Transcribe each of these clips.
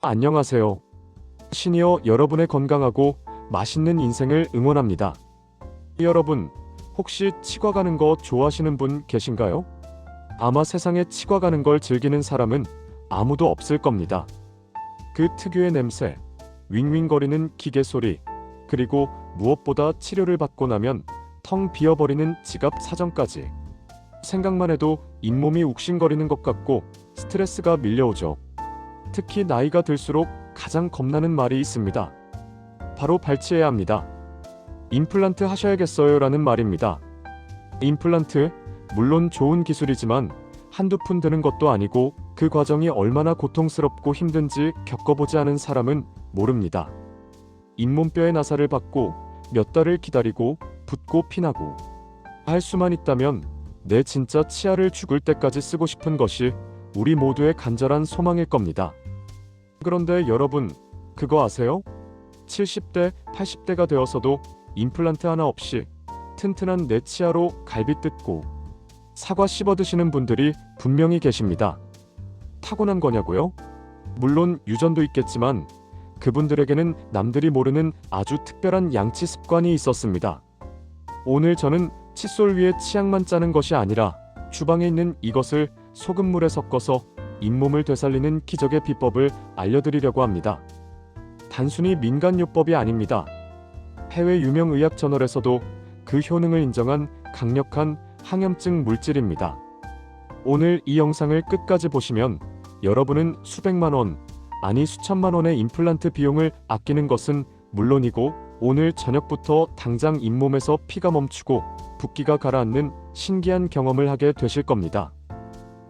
안녕하세요. 시니어 여러분의 건강하고 맛있는 인생을 응원합니다. 여러분, 혹시 치과 가는 거 좋아하시는 분 계신가요? 아마 세상에 치과 가는 걸 즐기는 사람은 아무도 없을 겁니다. 그 특유의 냄새, 윙윙거리는 기계 소리, 그리고 무엇보다 치료를 받고 나면 텅 비어버리는 지갑 사정까지. 생각만 해도 잇몸이 욱신거리는 것 같고 스트레스가 밀려오죠. 특히 나이가 들수록 가장 겁나는 말이 있습니다. 바로 발치해야 합니다. 임플란트 하셔야겠어요 라는 말입니다. 임플란트, 물론 좋은 기술이지만 한두 푼 드는 것도 아니고 그 과정이 얼마나 고통스럽고 힘든지 겪어보지 않은 사람은 모릅니다. 잇몸뼈의 나사를 받고 몇 달을 기다리고 붓고 피나고 할 수만 있다면 내 진짜 치아를 죽을 때까지 쓰고 싶은 것이 우리 모두의 간절한 소망일 겁니다. 그런데 여러분, 그거 아세요? 70대, 80대가 되어서도 임플란트 하나 없이 튼튼한 내 치아로 갈비 뜯고 사과 씹어 드시는 분들이 분명히 계십니다. 타고난 거냐고요? 물론 유전도 있겠지만 그분들에게는 남들이 모르는 아주 특별한 양치 습관이 있었습니다. 오늘 저는 칫솔 위에 치약만 짜는 것이 아니라 주방에 있는 이것을 소금물에 섞어서 잇몸을 되살리는 기적의 비법을 알려드리려고 합니다. 단순히 민간요법이 아닙니다. 해외 유명 의학 저널에서도 그 효능을 인정한 강력한 항염증 물질입니다. 오늘 이 영상을 끝까지 보시면 여러분은 수백만 원, 아니 수천만 원의 임플란트 비용을 아끼는 것은 물론이고 오늘 저녁부터 당장 잇몸에서 피가 멈추고 붓기가 가라앉는 신기한 경험을 하게 되실 겁니다.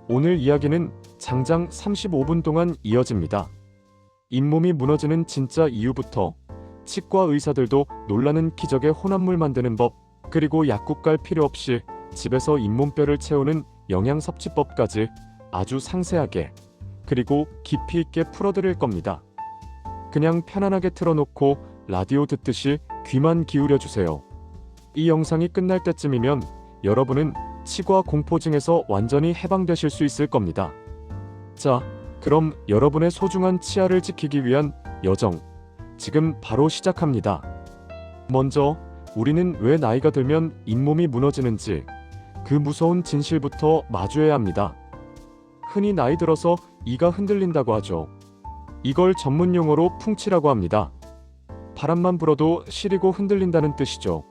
오늘 이야기는 장장 35분 동안 이어집니다. 잇몸이 무너지는 진짜 이유부터 치과 의사들도 놀라는 기적의 혼합물 만드는 법, 그리고 약국 갈 필요 없이 집에서 잇몸뼈를 채우는 영양 섭취법까지 아주 상세하게 그리고 깊이 있게 풀어드릴 겁니다. 그냥 편안하게 틀어놓고 라디오 듣듯이 귀만 기울여주세요. 이 영상이 끝날 때쯤이면 여러분은 치과 공포증에서 완전히 해방되실 수 있을 겁니다. 자, 그럼 여러분의 소중한 치아를 지키기 위한 여정, 지금 바로 시작합니다. 먼저 우리는 왜 나이가 들면 잇몸이 무너지는지 그 무서운 진실부터 마주해야 합니다. 흔히 나이 들어서 이가 흔들린다고 하죠. 이걸 전문 용어로 풍치라고 합니다. 바람만 불어도 시리고 흔들린다는 뜻이죠.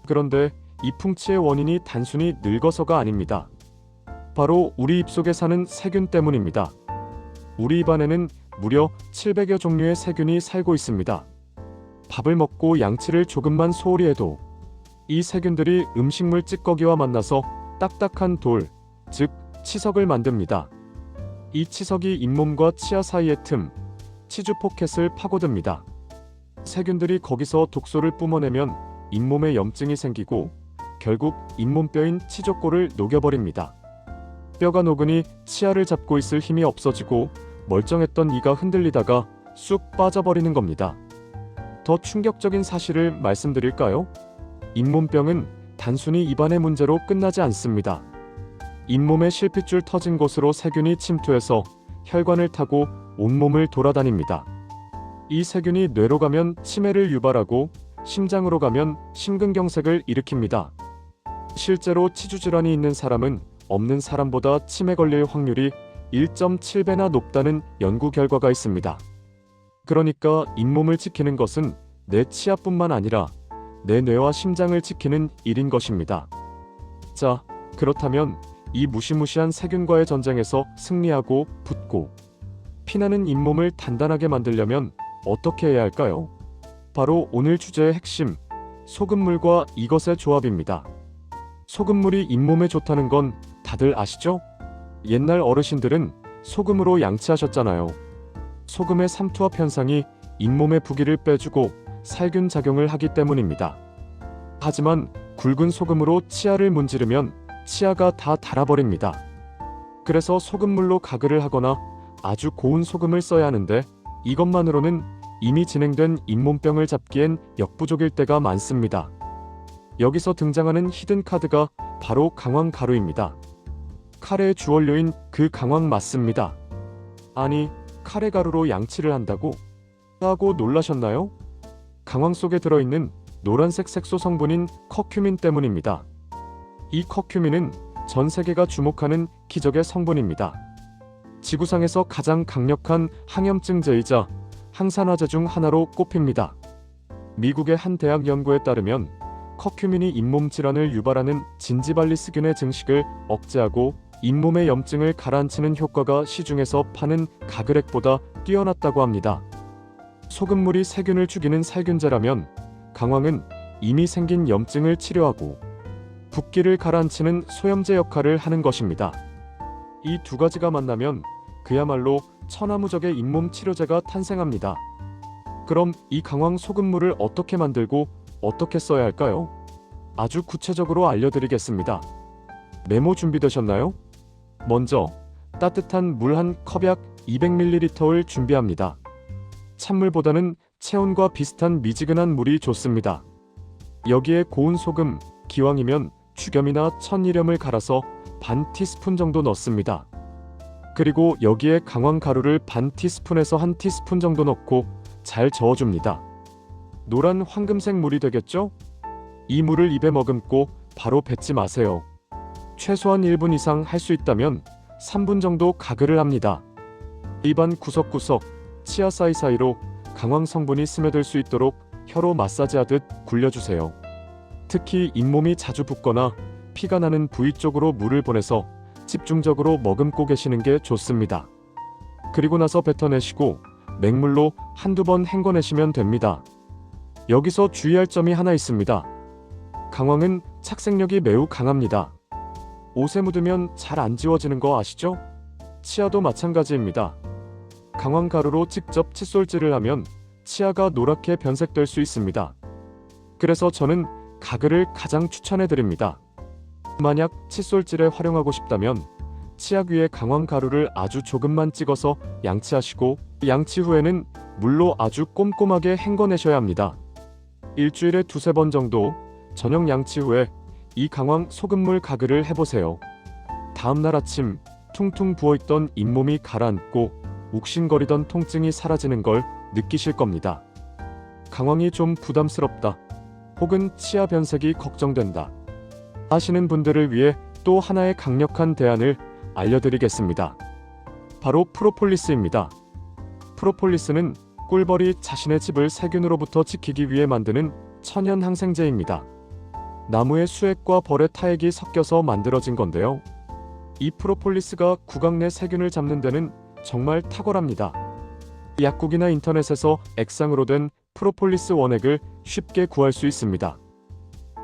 그런데 이 풍치의 원인이 단순히 늙어서가 아닙니다. 바로 우리 입속에 사는 세균 때문입니다. 우리 입안에는 무려 700여 종류의 세균이 살고 있습니다. 밥을 먹고 양치를 조금만 소홀히 해도 이 세균들이 음식물 찌꺼기와 만나서 딱딱한 돌, 즉 치석을 만듭니다. 이 치석이 잇몸과 치아 사이의 틈, 치주 포켓을 파고듭니다. 세균들이 거기서 독소를 뿜어내면 잇몸에 염증이 생기고 결국 잇몸뼈인 치조골을 녹여버립니다. 뼈가 녹으니 치아를 잡고 있을 힘이 없어지고 멀쩡했던 이가 흔들리다가 쑥 빠져버리는 겁니다. 더 충격적인 사실을 말씀드릴까요? 잇몸병은 단순히 입안의 문제로 끝나지 않습니다. 잇몸의 실핏줄 터진 곳으로 세균이 침투해서 혈관을 타고 온몸을 돌아다닙니다. 이 세균이 뇌로 가면 치매를 유발하고 심장으로 가면 심근경색을 일으킵니다. 실제로 치주질환이 있는 사람은 없는 사람보다 치매 걸릴 확률이 1.7배나 높다는 연구 결과가 있습니다. 그러니까 잇몸을 지키는 것은 내 치아뿐만 아니라 내 뇌와 심장을 지키는 일인 것입니다. 자, 그렇다면 이 무시무시한 세균과의 전쟁에서 승리하고 붓고 피나는 잇몸을 단단하게 만들려면 어떻게 해야 할까요? 바로 오늘 주제의 핵심, 소금물과 이것의 조합입니다. 소금물이 잇몸에 좋다는 건 다들 아시죠? 옛날 어르신들은 소금으로 양치하셨잖아요. 소금의 삼투압 현상이 잇몸의 부기를 빼주고 살균 작용을 하기 때문입니다. 하지만 굵은 소금으로 치아를 문지르면 치아가 다 닳아버립니다. 그래서 소금물로 가글을 하거나 아주 고운 소금을 써야 하는데 이것만으로는 이미 진행된 잇몸병을 잡기엔 역부족일 때가 많습니다. 여기서 등장하는 히든 카드가 바로 강황 가루입니다. 카레의 주원료인 그 강황 맞습니다. 아니, 카레 가루로 양치를 한다고? 하고 놀라셨나요? 강황 속에 들어있는 노란색 색소 성분인 커큐민 때문입니다. 이 커큐민은 전 세계가 주목하는 기적의 성분입니다. 지구상에서 가장 강력한 항염증제이자 항산화제 중 하나로 꼽힙니다. 미국의 한 대학 연구에 따르면 커큐민이 잇몸 질환을 유발하는 진지발리스균의 증식을 억제하고 잇몸의 염증을 가라앉히는 효과가 시중에서 파는 가글액보다 뛰어났다고 합니다. 소금물이 세균을 죽이는 살균제라면 강황은 이미 생긴 염증을 치료하고 붓기를 가라앉히는 소염제 역할을 하는 것입니다. 이 두 가지가 만나면 그야말로 천하무적의 잇몸 치료제가 탄생합니다. 그럼 이 강황 소금물을 어떻게 만들고 어떻게 써야 할까요? 아주 구체적으로 알려드리겠습니다. 메모 준비되셨나요? 먼저 따뜻한 물 한 컵약 200ml를 준비합니다. 찬물보다는 체온과 비슷한 미지근한 물이 좋습니다. 여기에 고운 소금, 기왕이면 죽염이나 천일염을 갈아서 반 티스푼 정도 넣습니다. 그리고 여기에 강황 가루를 반 티스푼에서 한 티스푼 정도 넣고 잘 저어줍니다. 노란 황금색 물이 되겠죠? 이 물을 입에 머금고 바로 뱉지 마세요. 최소한 1분 이상 할 수 있다면 3분 정도 가글을 합니다. 입안 구석구석, 치아 사이사이로 강황 성분이 스며들 수 있도록 혀로 마사지하듯 굴려주세요. 특히 잇몸이 자주 붓거나 피가 나는 부위 쪽으로 물을 보내서 집중적으로 머금고 계시는 게 좋습니다. 그리고 나서 뱉어내시고 맹물로 한두 번 헹궈내시면 됩니다. 여기서 주의할 점이 하나 있습니다. 강황은 착색력이 매우 강합니다. 옷에 묻으면 잘 안 지워지는 거 아시죠? 치아도 마찬가지입니다. 강황 가루로 직접 칫솔질을 하면 치아가 노랗게 변색될 수 있습니다. 그래서 저는 가글을 가장 추천해드립니다. 만약 칫솔질에 활용하고 싶다면 치약 위에 강황 가루를 아주 조금만 찍어서 양치하시고 양치 후에는 물로 아주 꼼꼼하게 헹궈내셔야 합니다. 일주일에 2-3번 정도 저녁 양치 후에 이 강황 소금물 가글을 해보세요. 다음날 아침 퉁퉁 부어있던 잇몸이 가라앉고 욱신거리던 통증이 사라지는 걸 느끼실 겁니다. 강황이 좀 부담스럽다. 혹은 치아 변색이 걱정된다 하시는 분들을 위해 또 하나의 강력한 대안을 알려드리겠습니다. 바로 프로폴리스입니다. 프로폴리스는 꿀벌이 자신의 집을 세균으로부터 지키기 위해 만드는 천연 항생제입니다. 나무의 수액과 벌의 타액이 섞여서 만들어진 건데요. 이 프로폴리스가 구강 내 세균을 잡는 데는 정말 탁월합니다. 약국이나 인터넷에서 액상으로 된 프로폴리스 원액을 쉽게 구할 수 있습니다.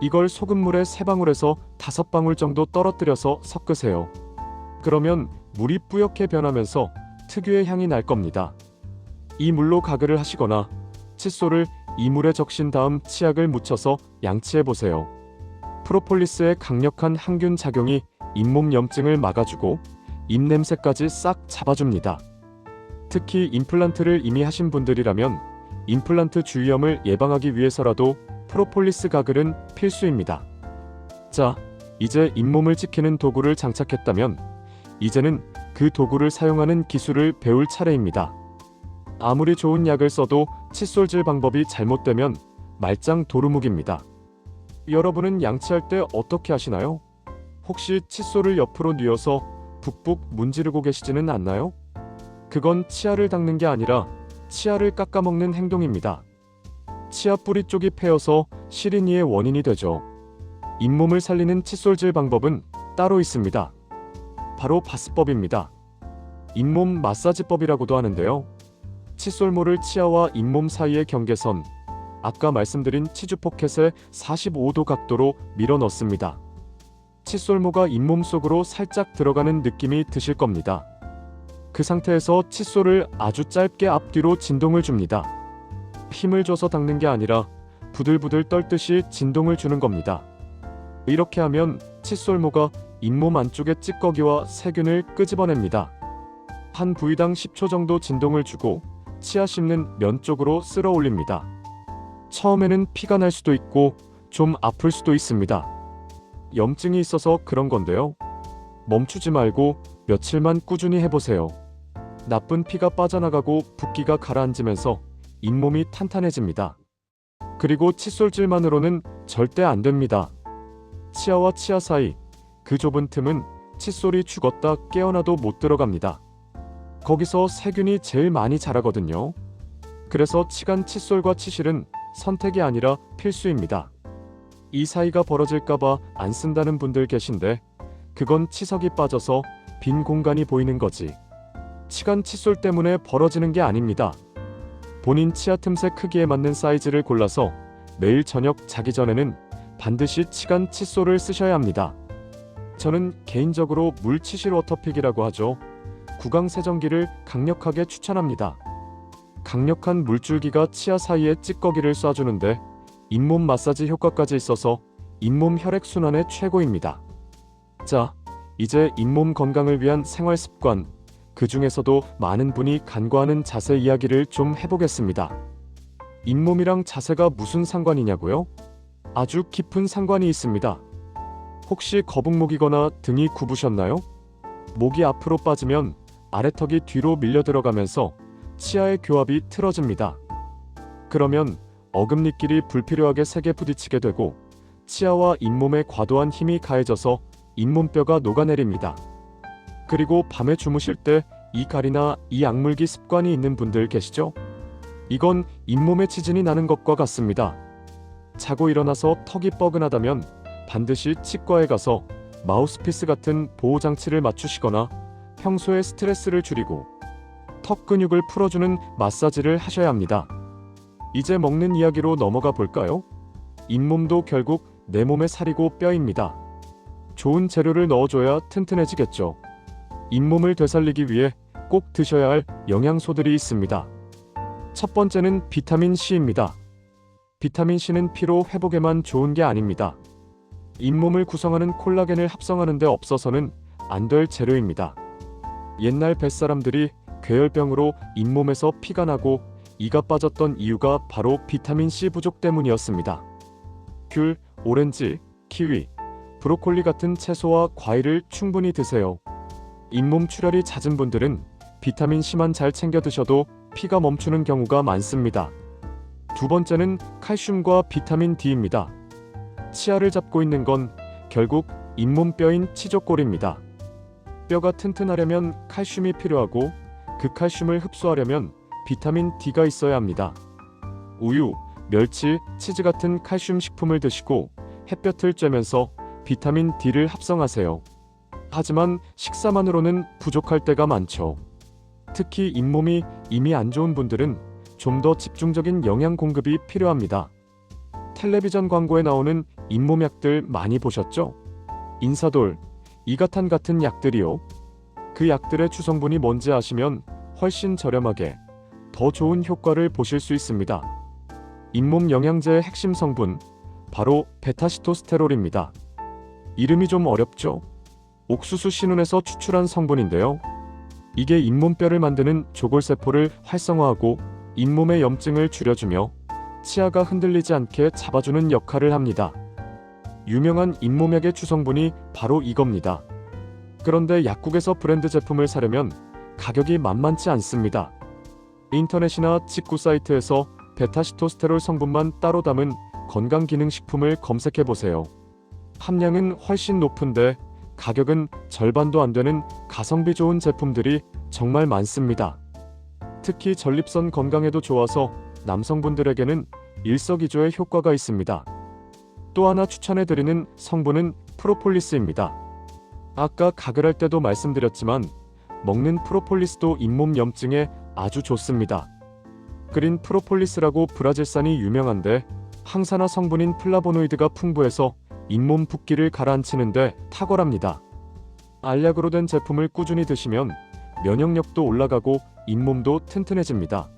이걸 소금물에 3방울에서 5방울 정도 떨어뜨려서 섞으세요. 그러면 물이 뿌옇게 변하면서 특유의 향이 날 겁니다. 이 물로 가글을 하시거나 칫솔을 이 물에 적신 다음 치약을 묻혀서 양치해보세요. 프로폴리스의 강력한 항균 작용이 잇몸 염증을 막아주고 입냄새까지 싹 잡아줍니다. 특히 임플란트를 이미 하신 분들이라면 임플란트 주위염을 예방하기 위해서라도 프로폴리스 가글은 필수입니다. 자, 이제 잇몸을 지키는 도구를 장착했다면 이제는 그 도구를 사용하는 기술을 배울 차례입니다. 아무리 좋은 약을 써도 칫솔질 방법이 잘못되면 말짱 도루묵입니다. 여러분은 양치할 때 어떻게 하시나요? 혹시 칫솔을 옆으로 뉘어서 북북 문지르고 계시지는 않나요? 그건 치아를 닦는 게 아니라 치아를 깎아먹는 행동입니다. 치아 뿌리 쪽이 패여서 시린이의 원인이 되죠. 잇몸을 살리는 칫솔질 방법은 따로 있습니다. 바로 바스법입니다. 잇몸 마사지법이라고도 하는데요. 칫솔모를 치아와 잇몸 사이의 경계선, 아까 말씀드린 치주 포켓에 45도 각도로 밀어 넣습니다. 칫솔모가 잇몸 속으로 살짝 들어가는 느낌이 드실 겁니다. 그 상태에서 칫솔을 아주 짧게 앞뒤로 진동을 줍니다. 힘을 줘서 닦는 게 아니라 부들부들 떨듯이 진동을 주는 겁니다. 이렇게 하면 칫솔모가 잇몸 안쪽의 찌꺼기와 세균을 끄집어냅니다. 한 부위당 10초 정도 진동을 주고 치아 씹는 면 쪽으로 쓸어 올립니다. 처음에는 피가 날 수도 있고 좀 아플 수도 있습니다. 염증이 있어서 그런 건데요. 멈추지 말고 며칠만 꾸준히 해보세요. 나쁜 피가 빠져나가고 붓기가 가라앉으면서 잇몸이 탄탄해집니다. 그리고 칫솔질만으로는 절대 안 됩니다. 치아와 치아 사이 그 좁은 틈은 칫솔이 죽었다 깨어나도 못 들어갑니다. 거기서 세균이 제일 많이 자라거든요. 그래서 치간 칫솔과 치실은 선택이 아니라 필수입니다. 이 사이가 벌어질까봐 안 쓴다는 분들 계신데 그건 치석이 빠져서 빈 공간이 보이는 거지. 치간 칫솔 때문에 벌어지는 게 아닙니다. 본인 치아 틈새 크기에 맞는 사이즈를 골라서 매일 저녁 자기 전에는 반드시 치간 칫솔을 쓰셔야 합니다. 저는 개인적으로 물치실 워터픽이라고 하죠. 구강 세정기를 강력하게 추천합니다. 강력한 물줄기가 치아 사이에 찌꺼기를 쏴주는데 잇몸 마사지 효과까지 있어서 잇몸 혈액순환에 최고입니다. 자, 이제 잇몸 건강을 위한 생활 습관, 그 중에서도 많은 분이 간과하는 자세 이야기를 좀 해보겠습니다. 잇몸이랑 자세가 무슨 상관이냐고요? 아주 깊은 상관이 있습니다. 혹시 거북목이거나 등이 굽으셨나요? 목이 앞으로 빠지면 아래턱이 뒤로 밀려 들어가면서 치아의 교합이 틀어집니다. 그러면 어금니끼리 불필요하게 세게 부딪히게 되고 치아와 잇몸에 과도한 힘이 가해져서 잇몸뼈가 녹아내립니다. 그리고 밤에 주무실 때 이 가리나 이 악물기 습관이 있는 분들 계시죠? 이건 잇몸에 치진이 나는 것과 같습니다. 자고 일어나서 턱이 뻐근하다면 반드시 치과에 가서 마우스피스 같은 보호장치를 맞추시거나 평소에 스트레스를 줄이고 턱 근육을 풀어주는 마사지를 하셔야 합니다. 이제 먹는 이야기로 넘어가 볼까요? 잇몸도 결국 내 몸의 살이고 뼈입니다. 좋은 재료를 넣어줘야 튼튼해지겠죠. 잇몸을 되살리기 위해 꼭 드셔야 할 영양소들이 있습니다. 첫 번째는 비타민 C입니다. 비타민 C는 피로 회복에만 좋은 게 아닙니다. 잇몸을 구성하는 콜라겐을 합성하는 데 없어서는 안 될 재료입니다. 옛날 뱃사람들이 괴혈병으로 잇몸에서 피가 나고 이가 빠졌던 이유가 바로 비타민 C 부족 때문이었습니다. 귤, 오렌지, 키위, 브로콜리 같은 채소와 과일을 충분히 드세요. 잇몸 출혈이 잦은 분들은 비타민 C만 잘 챙겨 드셔도 피가 멈추는 경우가 많습니다. 두 번째는 칼슘과 비타민 D입니다. 치아를 잡고 있는 건 결국 잇몸뼈인 치조골입니다. 뼈가 튼튼하려면 칼슘이 필요하고 그 칼슘을 흡수하려면 비타민 D가 있어야 합니다. 우유, 멸치, 치즈 같은 칼슘 식품을 드시고 햇볕을 쬐면서 비타민 D를 합성하세요. 하지만 식사만으로는 부족할 때가 많죠. 특히 잇몸이 이미 안 좋은 분들은 좀 더 집중적인 영양 공급이 필요합니다. 텔레비전 광고에 나오는 잇몸약들 많이 보셨죠? 인사돌, 이가탄 같은 약들이요. 그 약들의 주성분이 뭔지 아시면 훨씬 저렴하게 더 좋은 효과를 보실 수 있습니다. 잇몸 영양제의 핵심 성분, 바로 베타시토스테롤입니다. 이름이 좀 어렵죠? 옥수수 신운에서 추출한 성분인데요. 이게 잇몸뼈를 만드는 조골세포를 활성화하고 잇몸의 염증을 줄여주며 치아가 흔들리지 않게 잡아주는 역할을 합니다. 유명한 잇몸약의 주성분이 바로 이겁니다. 그런데 약국에서 브랜드 제품을 사려면 가격이 만만치 않습니다. 인터넷이나 직구 사이트에서 베타시토스테롤 성분만 따로 담은 건강기능식품을 검색해보세요. 함량은 훨씬 높은데 가격은 절반도 안 되는 가성비 좋은 제품들이 정말 많습니다. 특히 전립선 건강에도 좋아서 남성분들에게는 일석이조의 효과가 있습니다. 또 하나 추천해드리는 성분은 프로폴리스입니다. 아까 가글할 때도 말씀드렸지만 먹는 프로폴리스도 잇몸 염증에 아주 좋습니다. 그린 프로폴리스라고 브라질산이 유명한데 항산화 성분인 플라보노이드가 풍부해서 잇몸 붓기를 가라앉히는데 탁월합니다. 알약으로 된 제품을 꾸준히 드시면 면역력도 올라가고 잇몸도 튼튼해집니다.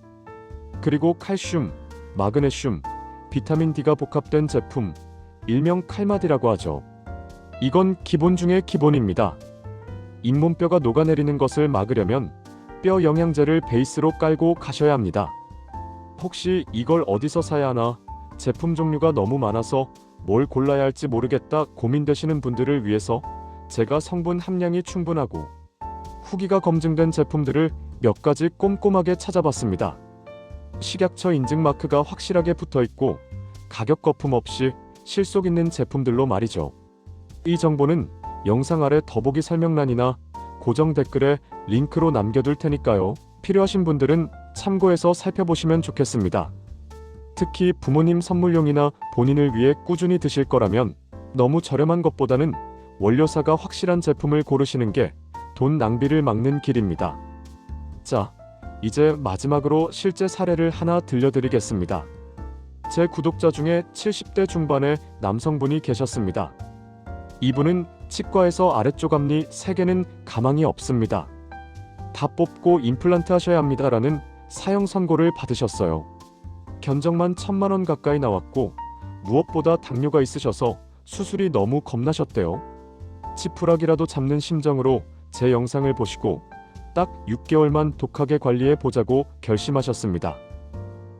그리고 칼슘, 마그네슘, 비타민 D가 복합된 제품, 일명 칼마디라고 하죠. 이건 기본 중의 기본입니다. 잇몸뼈가 녹아내리는 것을 막으려면 뼈 영양제를 베이스로 깔고 가셔야 합니다. 혹시 이걸 어디서 사야 하나, 제품 종류가 너무 많아서 뭘 골라야 할지 모르겠다 고민되시는 분들을 위해서 제가 성분 함량이 충분하고 후기가 검증된 제품들을 몇 가지 꼼꼼하게 찾아봤습니다. 식약처 인증 마크가 확실하게 붙어있고 가격 거품 없이 실속 있는 제품들로 말이죠. 이 정보는 영상 아래 더보기 설명란이나 고정 댓글에 링크로 남겨둘 테니까요. 필요하신 분들은 참고해서 살펴보시면 좋겠습니다. 특히 부모님 선물용이나 본인을 위해 꾸준히 드실 거라면 너무 저렴한 것보다는 원료사가 확실한 제품을 고르시는 게 돈 낭비를 막는 길입니다. 자, 이제 마지막으로 실제 사례를 하나 들려드리겠습니다. 제 구독자 중에 70대 중반의 남성분이 계셨습니다. 이분은 치과에서 아래쪽 앞니 3개는 가망이 없습니다. 다 뽑고 임플란트 하셔야 합니다라는 사형 선고를 받으셨어요. 견적만 1,000만 원 가까이 나왔고 무엇보다 당뇨가 있으셔서 수술이 너무 겁나셨대요. 지푸라기라도 잡는 심정으로 제 영상을 보시고 딱 6개월만 독하게 관리해 보자고 결심하셨습니다.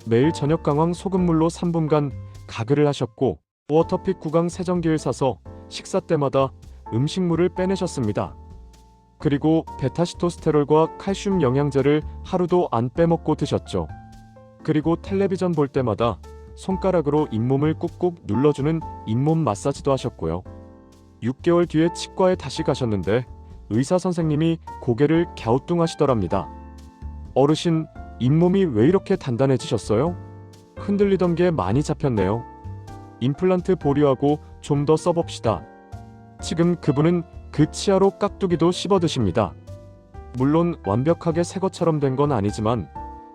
매일 저녁 강황 소금물로 3분간 가글을 하셨고 워터픽 구강 세정기를 사서 식사 때마다 음식물을 빼내셨습니다. 그리고 베타시토스테롤과 칼슘 영양제를 하루도 안 빼먹고 드셨죠. 그리고 텔레비전 볼 때마다 손가락으로 잇몸을 꾹꾹 눌러주는 잇몸 마사지도 하셨고요. 6개월 뒤에 치과에 다시 가셨는데 의사 선생님이 고개를 갸우뚱하시더랍니다. 어르신, 잇몸이 왜 이렇게 단단해지셨어요? 흔들리던 게 많이 잡혔네요. 임플란트 보류하고 좀 더 써봅시다. 지금 그분은 그 치아로 깍두기도 씹어 드십니다. 물론 완벽하게 새 것처럼 된 건 아니지만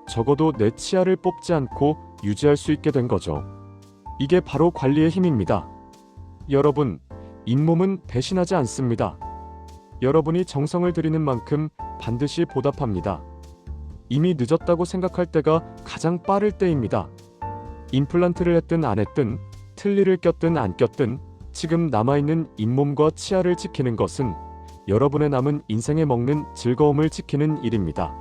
적어도 내 치아를 뽑지 않고 유지할 수 있게 된 거죠. 이게 바로 관리의 힘입니다. 여러분, 잇몸은 배신하지 않습니다. 여러분이 정성을 들이는 만큼 반드시 보답합니다. 이미 늦었다고 생각할 때가 가장 빠를 때입니다. 임플란트를 했든 안 했든, 틀니를 꼈든 안 꼈든 지금 남아있는 잇몸과 치아를 지키는 것은 여러분의 남은 인생에 먹는 즐거움을 지키는 일입니다.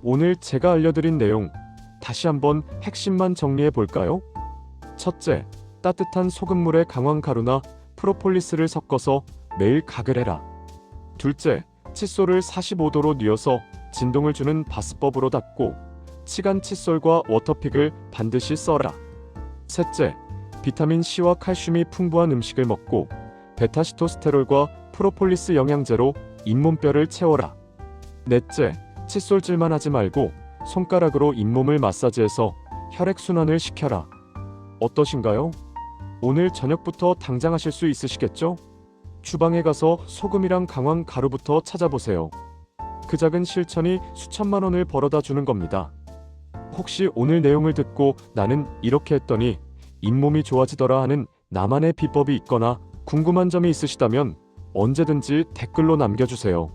오늘 제가 알려드린 내용 다시 한번 핵심만 정리해 볼까요? 첫째, 따뜻한 소금물에 강황가루나 프로폴리스를 섞어서 매일 가글해라. 둘째, 칫솔을 45도로 뉘어서 진동을 주는 바스법으로 닦고 치간 칫솔과 워터픽을 반드시 써라. 셋째, 비타민C와 칼슘이 풍부한 음식을 먹고 베타시토스테롤과 프로폴리스 영양제로 잇몸뼈를 채워라. 넷째, 칫솔질만 하지 말고 손가락으로 잇몸을 마사지해서 혈액순환을 시켜라. 어떠신가요? 오늘 저녁부터 당장 하실 수 있으시겠죠? 주방에 가서 소금이랑 강황 가루부터 찾아보세요. 그 작은 실천이 수천만 원을 벌어다 주는 겁니다. 혹시 오늘 내용을 듣고 나는 이렇게 했더니 잇몸이 좋아지더라 하는 나만의 비법이 있거나 궁금한 점이 있으시다면 언제든지 댓글로 남겨주세요.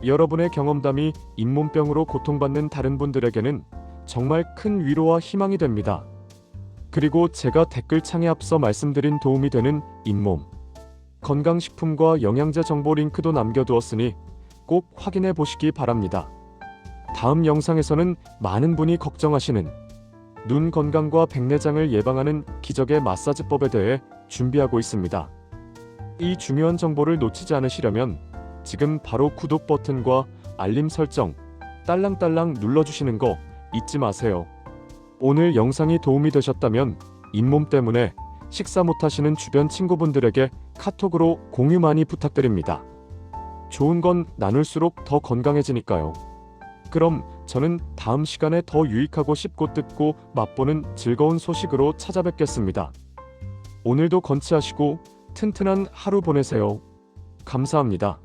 여러분의 경험담이 잇몸병으로 고통받는 다른 분들에게는 정말 큰 위로와 희망이 됩니다. 그리고 제가 댓글창에 앞서 말씀드린 도움이 되는 잇몸 건강식품과 영양제 정보 링크도 남겨두었으니 꼭 확인해 보시기 바랍니다. 다음 영상에서는 많은 분이 걱정하시는 눈 건강과 백내장을 예방하는 기적의 마사지법에 대해 준비하고 있습니다. 이 중요한 정보를 놓치지 않으시려면 지금 바로 구독 버튼과 알림 설정 딸랑딸랑 눌러주시는 거 잊지 마세요. 오늘 영상이 도움이 되셨다면 잇몸 때문에 식사 못하시는 주변 친구분들에게 카톡으로 공유 많이 부탁드립니다. 좋은 건 나눌수록 더 건강해지니까요. 그럼 저는 다음 시간에 더 유익하고 쉽고 뜯고 맛보는 즐거운 소식으로 찾아뵙겠습니다. 오늘도 건치하시고 튼튼한 하루 보내세요. 감사합니다.